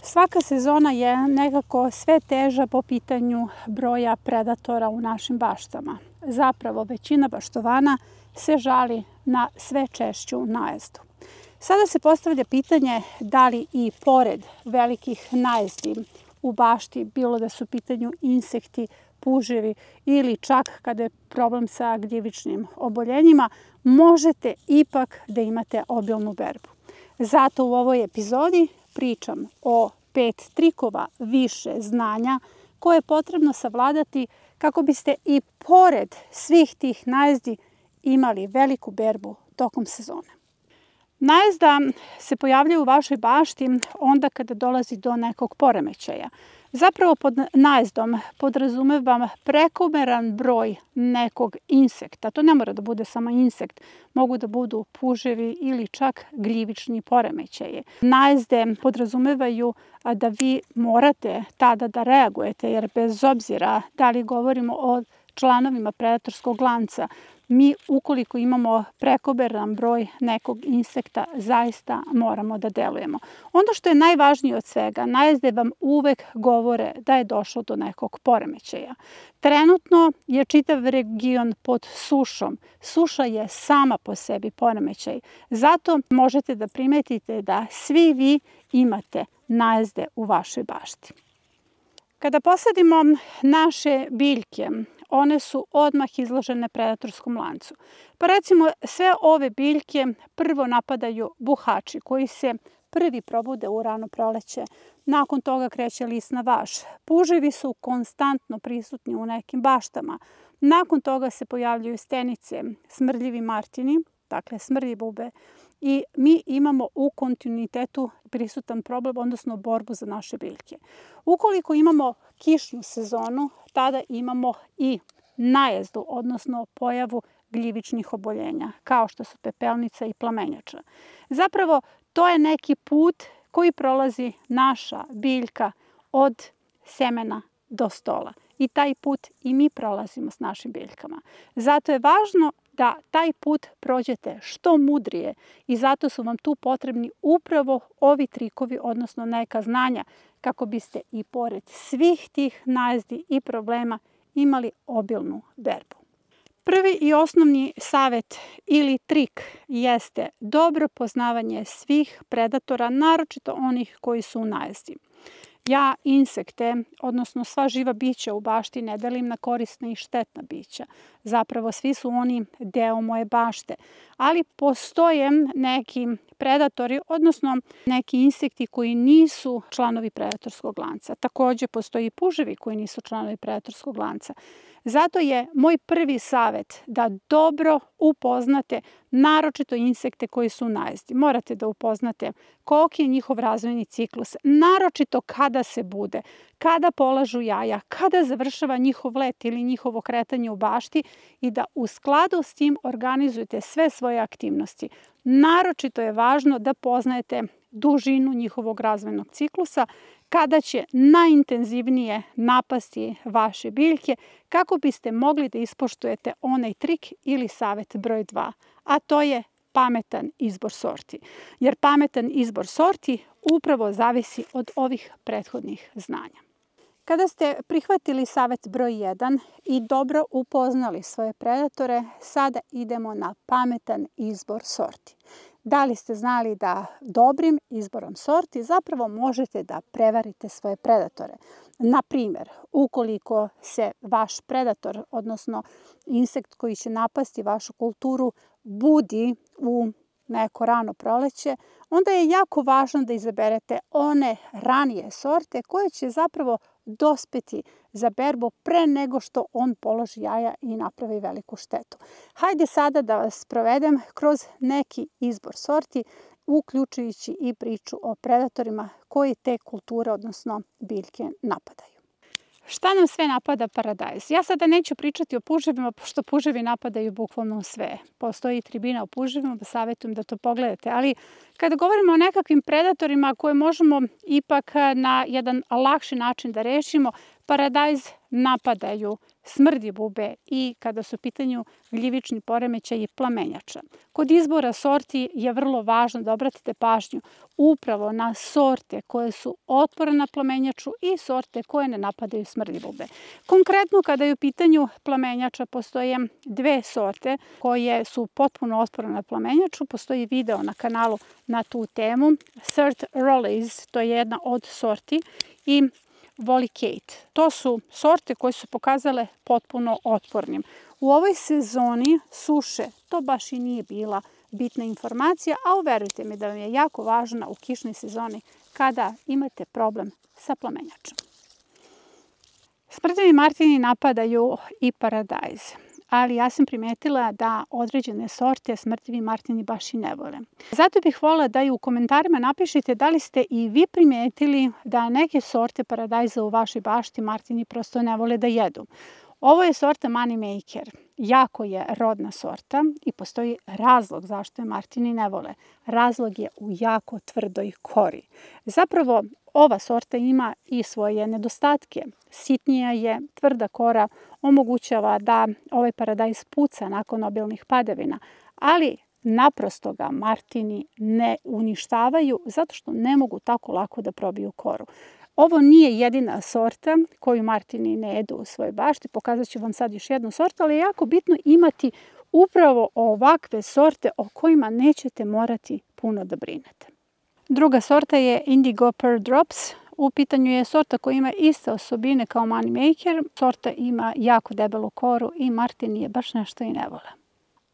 Svaka sezona je nekako sve teža po pitanju broja predatora u našim baštama. Zapravo, većina baštovana se žali na sve češću najezdu. Sada se postavlja pitanje da li i pored velikih najezdi u bašti, bilo da su u pitanju insekti, puževi ili čak kada je problem sa gljivičnim oboljenjima, možete ipak da imate obilnu berbu. Zato u ovoj epizodi pričam o 5 trikova više znanja koje je potrebno savladati kako biste i pored svih tih najezdi imali veliku berbu tokom sezone. Najezda se pojavljaju u vašoj bašti onda kada dolazi do nekog poremećaja. Zapravo pod najezdom podrazumevam prekomeran broj nekog insekta. To ne mora da bude samo insekt, mogu da budu puževi ili čak gljivični poremećaji. Najezde podrazumevaju da vi morate tada da reagujete, jer bez obzira da li govorimo o članovima predatorskog lanca, mi ukoliko imamo prekomeran broj nekog insekta, zaista moramo da delujemo. Ono što je najvažnije od svega, najezde vam uvek govore da je došlo do nekog poremećaja. Trenutno je čitav region pod sušom. Suša je sama po sebi poremećaj. Zato možete da primetite da svi vi imate najezde u vašoj bašti. Kada posadimo naše biljke, one su odmah izložene predatorskom lancu. Pa recimo sve ove biljke prvo napadaju buhači koji se prvi probude u rano proleće. Nakon toga kreće lisna vaš. Puževi su konstantno prisutni u nekim baštama. Nakon toga se pojavljuju stenice, smrdljivi martini, dakle smrdljive bube. I mi imamo u kontinuitetu prisutan problem, odnosno borbu za naše biljke. Ukoliko imamo kišnu sezonu, tada imamo i najezdu, odnosno pojavu gljivičnih oboljenja, kao što su pepelnica i plamenjača. Zapravo, to je neki put koji prolazi naša biljka od semena do stola. I taj put i mi prolazimo s našim biljkama. Zato je važno da taj put prođete što mudrije i zato su vam tu potrebni upravo ovi trikovi, odnosno neka znanja, kako biste i pored svih tih najezdi i problema imali obilnu berbu. Prvi i osnovni savet ili trik jeste dobro poznavanje svih predatora, naročito onih koji su u najezdi. Ja insekte, odnosno sva živa bića u bašti ne delim na korisna i štetna bića. Zapravo svi su oni deo moje bašte. Ali postoje neki predatori, odnosno neki insekti koji nisu članovi predatorskog lanca. Takođe postoji i puževi koji nisu članovi predatorskog lanca. Zato je moj prvi savet da dobro upoznate naročito insekte koji su u najezdi. Morate da upoznate koliki je njihov razvojni ciklus, naročito kada se bude, kada polažu jaja, kada završava njihov let ili njihovo kretanje u bašti i da u skladu s tim organizujete sve svoje aktivnosti. Naročito je važno da poznajete dužinu njihovog razvojnog ciklusa, kada će najintenzivnije napasti vaše biljke, kako biste mogli da ispoštujete onaj trik ili savet broj 2, a to je pametan izbor sorti. Jer pametan izbor sorti upravo zavisi od ovih prethodnih znanja. Kada ste prihvatili savet broj 1 i dobro upoznali svoje predatore, sada idemo na pametan izbor sorti. Da li ste znali da dobrim izborom sorti zapravo možete da prevarite svoje predatore? Na primjer, ukoliko se vaš predator, odnosno insekt koji će napasti vašu kulturu, budi u neko rano proleće, onda je jako važno da izaberete one ranije sorte koje će zapravo dospeti za berbu pre nego što on položi jaja i napravi veliku štetu. Hajde sada da vas provedem kroz neki izbor sorti, uključujući i priču o predatorima koji te kulture, odnosno biljke, napadaju. Šta nam sve napada paradajz? Ja sada neću pričati o puževima, pošto puževi napadaju bukvalno sve. Postoji tribina o puževima, pa savjetujem da to pogledate. Ali kada govorimo o nekakvim predatorima koje možemo ipak na jedan lakši način da rešimo, Paradajz napadaju smrdljivube i kada su u pitanju gljivični poremećaj i plamenjača. Kod izbora sorti je vrlo važno da obratite pažnju upravo na sorte koje su otporne na plamenjaču i sorte koje ne napadaju smrdljivube. Konkretno kada je u pitanju plamenjača postoje dve sorte koje su potpuno otporne na plamenjaču. Postoji video na kanalu na tu temu. Surt Rollies, to je jedna od sorti, i Volicate. To su sorte koje su pokazale potpuno otpornim. U ovoj sezoni suše to baš i nije bila bitna informacija, a uverujte mi da vam je jako važna u kišnoj sezoni kada imate problem sa plamenjačom. Smrdljivi martini napadaju i paradajz, ali ja sam primetila da određene sorte smrdljivi martini baš i ne vole. Zato bih voljela da i u komentarima napišete da li ste i vi primetili da neke sorte paradajza u vašoj bašti martini prosto ne vole da jedu. Ovo je sorta Moneymaker. Jako je rodna sorta i postoji razlog zašto je martini ne vole. Razlog je u jako tvrdoj kori. Zapravo, ova sorta ima i svoje nedostatke. Sitnija je, tvrda kora omogućava da ovaj paradajz puca nakon obilnih padavina, ali naprosto ga martini ne uništavaju zato što ne mogu tako lako da probiju koru. Ovo nije jedina sorta koju martini ne jedu u svojoj bašti. Pokazat ću vam sad još jednu sortu, ali je jako bitno imati upravo ovakve sorte o kojima nećete morati puno da brinete. Druga sorta je Indigo Pearl Drops. U pitanju je sorta koja ima iste osobine kao Moneymaker. Sorta ima jako debelu koru i martini je baš nešto i ne vole.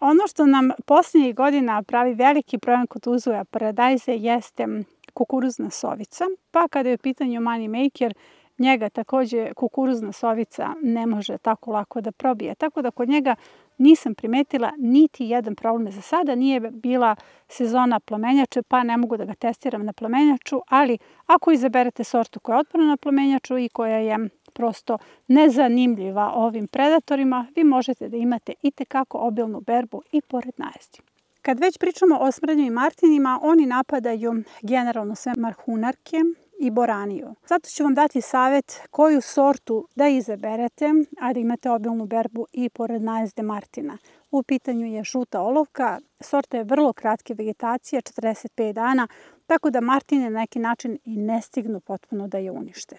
Ono što nam posljednjih godina pravi veliki problem kod uzgoja paradajza jeste kukuruzna sovica, pa kada je u pitanju Moneymaker, njega takođe kukuruzna sovica ne može tako lako da probije. Tako da kod njega nisam primetila niti jedan problem za sada. Nije bila sezona plamenjače, pa ne mogu da ga testiram na plamenjaču, ali ako izaberete sortu koja je otporna na plamenjaču i koja je prosto nezanimljiva ovim predatorima, vi možete da imate itekako obilnu berbu i pored najezdi. Kad već pričamo o smrdljivim martinima, oni napadaju generalno sve marhunarke i boraniju. Zato ću vam dati savjet koju sortu da izaberete, a da imate obilnu berbu i pored najezde martina. U pitanju je žuta olovka, sorta je vrlo kratke vegetacije, 45 dana, tako da martine na neki način i ne stignu potpuno da je unište.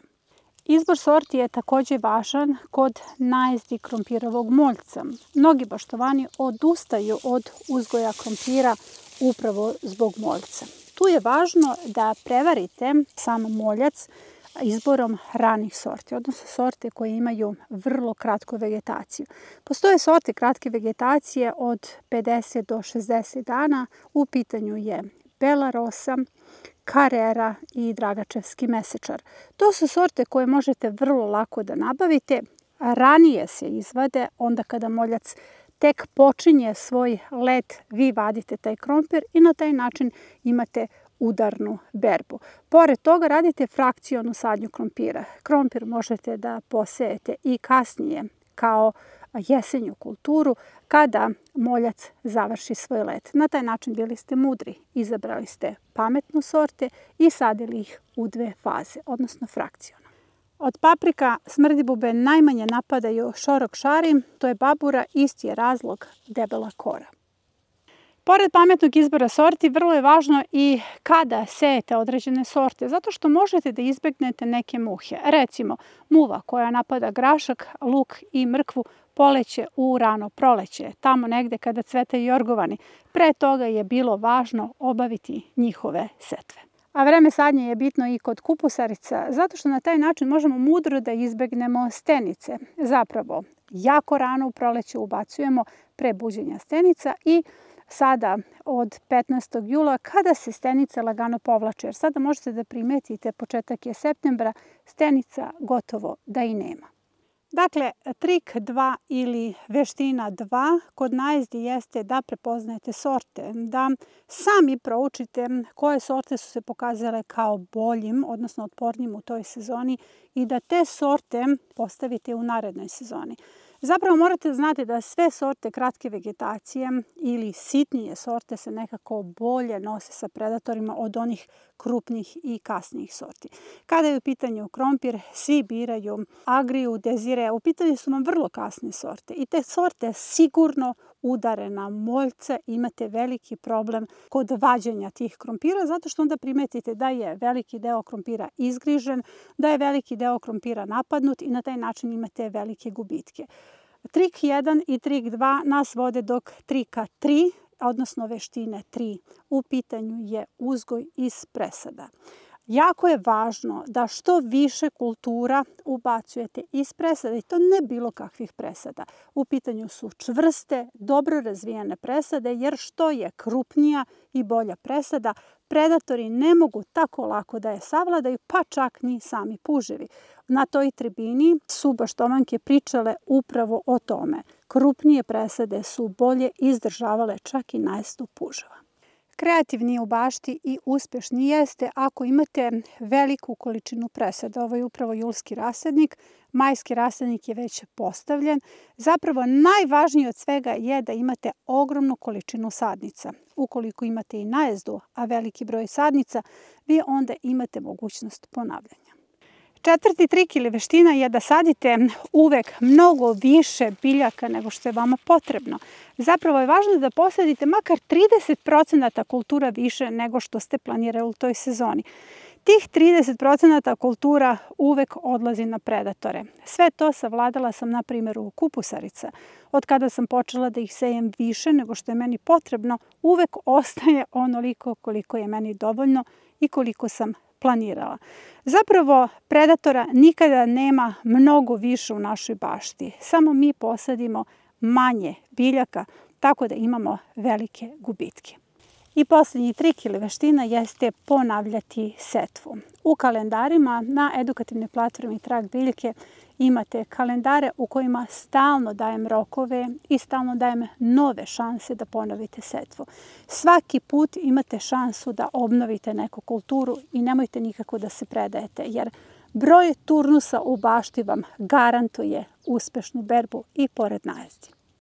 Izbor sorti je takođe važan kod najezdi krompirovog moljca. Mnogi baštovani odustaju od uzgoja krompira upravo zbog moljca. Tu je važno da prevarite sam moljac izborom ranih sorti, odnosno sorte koje imaju vrlo kratku vegetaciju. Postoje sorte kratke vegetacije od 50 do 60 dana. U pitanju je Bela Rosa, Carrera i Dragačevski mesečar. To su sorte koje možete vrlo lako da nabavite. Ranije se izvade, onda kada moljac tek počinje svoj let, vi vadite taj krompir i na taj način imate udarnu berbu. Pored toga radite frakcionu sadnju krompira. Krompir možete da posejete i kasnije kao jesenju kulturu kada moljac završi svoj let. Na taj način bili ste mudri. Izabrali ste pametnu sorte i sadili ih u dve faze, odnosno frakcijono. Od paprika smrdljivube najmanje napadaju šorok šari, to je babura, isti je razlog debela kora. Pored pametnog izbora sorti, vrlo je važno i kada sejete određene sorte, zato što možete da izbegnete neke muhe. Recimo, muva koja napada grašak, luk i mrkvu poleće u rano proleće, tamo negde kada cvetaju jorgovani. Pre toga je bilo važno obaviti njihove setve. A vreme sadnje je bitno i kod kupusarica, zato što na taj način možemo mudro da izbegnemo stenice. Zapravo, jako rano u proleće ubacujemo pre buđenja stenica i sada od 15. jula kada se stenice lagano povlače, jer sada možete da primetite početak je septembra, stenica gotovo da i nema. Dakle, trik 2 ili veština 2 kod najezdi jeste da prepoznajete sorte, da sami proučite koje sorte su se pokazale kao boljim, odnosno otpornijim u toj sezoni i da te sorte postavite u narednoj sezoni. Zapravo morate da znate da sve sorte kratke vegetacije ili sitnije sorte se nekako bolje nose sa predatorima od onih krupnih i kasnijih sorti. Kada je u pitanju krompir, svi biraju Agriju, Desire, u pitanju su vam vrlo kasne sorte i te sorte sigurno udare na moljce, imate veliki problem kod vađenja tih krompira, zato što onda primetite da je veliki deo krompira izgrižen, da je veliki deo krompira napadnut i na taj način imate velike gubitke. Trik 1 i trik 2 nas vode dok trika 3, odnosno veštine 3, u pitanju je uzgoj iz presada. Jako je važno da što više kultura ubacujete iz presada i to ne bilo kakvih presada. U pitanju su čvrste, dobro razvijene presade jer što je krupnija i bolja presada, predatori ne mogu tako lako da je savladaju, pa čak ni sami puževi. Na toj tribini su baštovanke pričale upravo o tome. Krupnije presade su bolje izdržavale čak i najestu puževa. Kreativni u bašti i uspešni jeste ako imate veliku količinu presada. Ovo je upravo julski rasadnik, majski rasadnik je već postavljen. Zapravo najvažnije od svega je da imate ogromnu količinu sadnica. Ukoliko imate i najezdu, a veliki broj sadnica, vi onda imate mogućnost ponavljanja. Četvrti trik ili veština je da sadite uvek mnogo više biljaka nego što je vama potrebno. Zapravo je važno da posadite makar 30% kultura više nego što ste planirali u toj sezoni. Tih 30% kultura uvek odlazi na predatore. Sve to savladala sam na primjeru kupusarica. Od kada sam počela da ih sejem više nego što je meni potrebno, uvek ostaje onoliko koliko je meni dovoljno i koliko sam planirala. Zapravo, predatora nikada nema mnogo više u našoj bašti. Samo mi posadimo manje biljaka, tako da imamo velike gubitke. I posljednji trik ili veština jeste ponavljati setvu. U kalendarima na edukativnoj platformi Trag biljke imate kalendare u kojima stalno dajem rokove i stalno dajem nove šanse da ponovite setvu. Svaki put imate šansu da obnovite neku kulturu i nemojte nikako da se predajete, jer broj turnusa u bašti vam garantuje uspešnu berbu i pored najezdi.